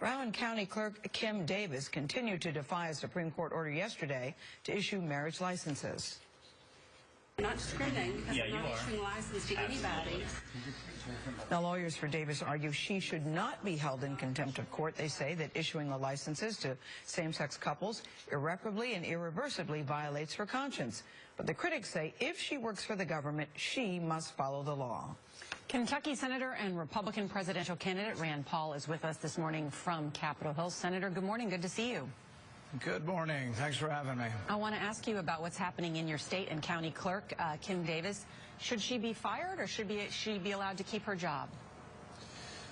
Rowan County Clerk Kim Davis continued to defy a Supreme Court order yesterday to issue marriage licenses. Not discriminating because I'm not issuing a license to anybody. Now, lawyers for Davis argue she should not be held in contempt of court. They say that issuing the licenses to same-sex couples irreparably and irreversibly violates her conscience. But the critics say if she works for the government, she must follow the law. Kentucky Senator and Republican presidential candidate Rand Paul is with us this morning from Capitol Hill. Senator, good morning. Good to see you. Good morning. Thanks for having me. I want to ask you about what's happening in your state and county clerk, Kim Davis. Should she be fired or should she be allowed to keep her job?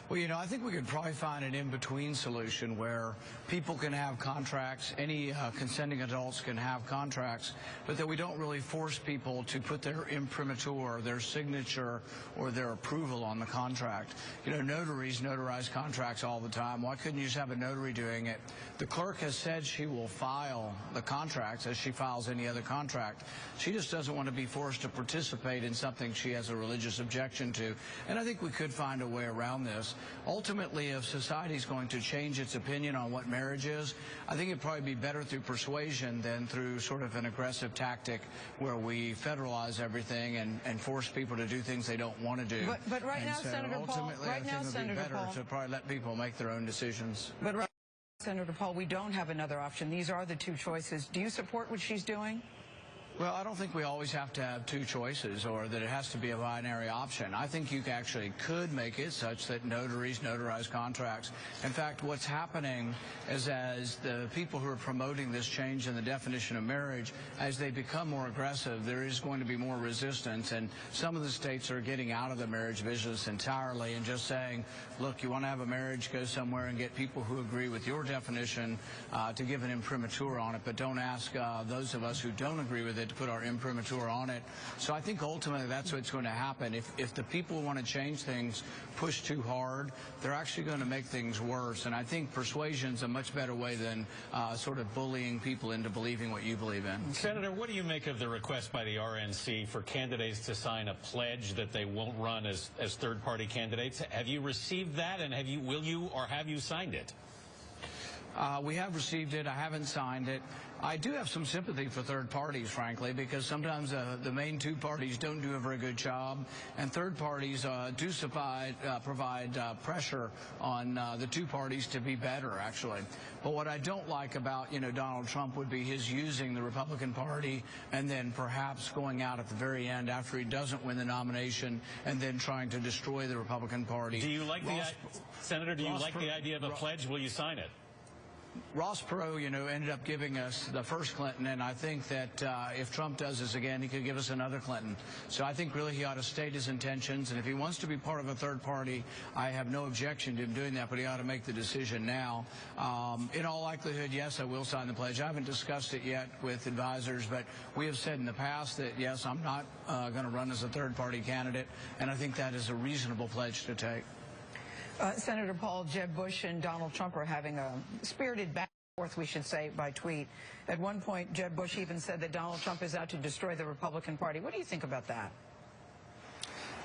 Well, you know, I think we could probably find an in-between solution where people can have contracts, any consenting adults can have contracts, but that we don't really force people to put their imprimatur, their signature, or their approval on the contract. You know, notaries notarize contracts all the time. Why couldn't you just have a notary doing it? The clerk has said she will file the contracts as she files any other contract. She just doesn't want to be forced to participate in something she has a religious objection to. And I think we could find a way around this. Ultimately, if society is going to change its opinion on what marriage is, I think it'd probably be better through persuasion than through sort of an aggressive tactic where we federalize everything and force people to do things they don't want to do. But right now, so Senator Paul, I think it would be better to probably let people make their own decisions. But right now, Senator Paul, we don't have another option. These are the two choices. Do you support what she's doing? Well, I don't think we always have to have two choices or that it has to be a binary option. I think you actually could make it such that notaries notarize contracts. In fact, what's happening is as the people who are promoting this change in the definition of marriage, as they become more aggressive, there is going to be more resistance. And some of the states are getting out of the marriage business entirely and just saying, look, you want to have a marriage, go somewhere and get people who agree with your definition to give an imprimatur on it, but don't ask those of us who don't agree with it to put our imprimatur on it. So I think ultimately that's what's going to happen. If the people who want to change things push too hard, they're actually going to make things worse. And I think persuasion's a much better way than sort of bullying people into believing what you believe in. Senator, what do you make of the request by the RNC for candidates to sign a pledge that they won't run as third-party candidates? Have you received that, and will you or have you signed it? We have received it. I haven't signed it. I do have some sympathy for third parties, frankly, because sometimes the main two parties don't do a very good job, and third parties do provide pressure on the two parties to be better, actually. But what I don't like about, Donald Trump would be his using the Republican Party and then perhaps going out at the very end after he doesn't win the nomination and then trying to destroy the Republican Party. Do you like Senator, do you like the idea of a pledge? Will you sign it? Ross Perot, ended up giving us the first Clinton, and I think that if Trump does this again, he could give us another Clinton. So I think really he ought to state his intentions, and if he wants to be part of a third party, I have no objection to him doing that, but he ought to make the decision now. In all likelihood, yes, I will sign the pledge. I haven't discussed it yet with advisors, but we have said in the past that, yes, I'm not going to run as a third party candidate, and I think that is a reasonable pledge to take. Senator Paul, Jeb Bush and Donald Trump are having a spirited back and forth, we should say, by tweet. At one point, Jeb Bush even said that Donald Trump is out to destroy the Republican Party. What do you think about that?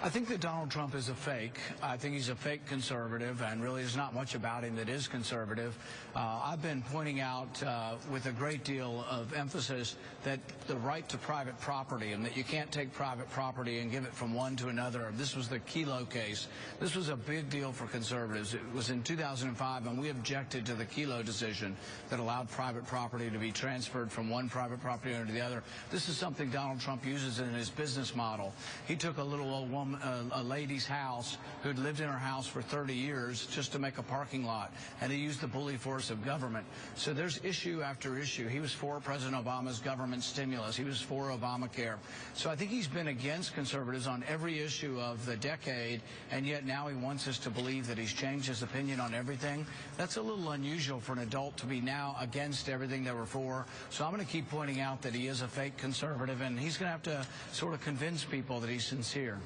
I think that Donald Trump is a fake. I think he's a fake conservative, and really there's not much about him that is conservative. I've been pointing out with a great deal of emphasis that the right to private property, and that you can't take private property and give it from one to another. This was the Kelo case. This was a big deal for conservatives. It was in 2005, and we objected to the Kelo decision that allowed private property to be transferred from one private property owner to the other. This is something Donald Trump uses in his business model. He took a little old woman, a lady's house who'd lived in her house for 30 years just to make a parking lot, and he used the bully force of government. So there's issue after issue. He was for President Obama's government stimulus. He was for Obamacare. So I think he's been against conservatives on every issue of the decade, and yet now he wants us to believe that he's changed his opinion on everything. That's a little unusual for an adult to be now against everything they were for. So I'm going to keep pointing out that he is a fake conservative, and he's going to have to sort of convince people that he's sincere.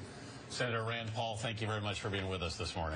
Senator Rand Paul, thank you very much for being with us this morning.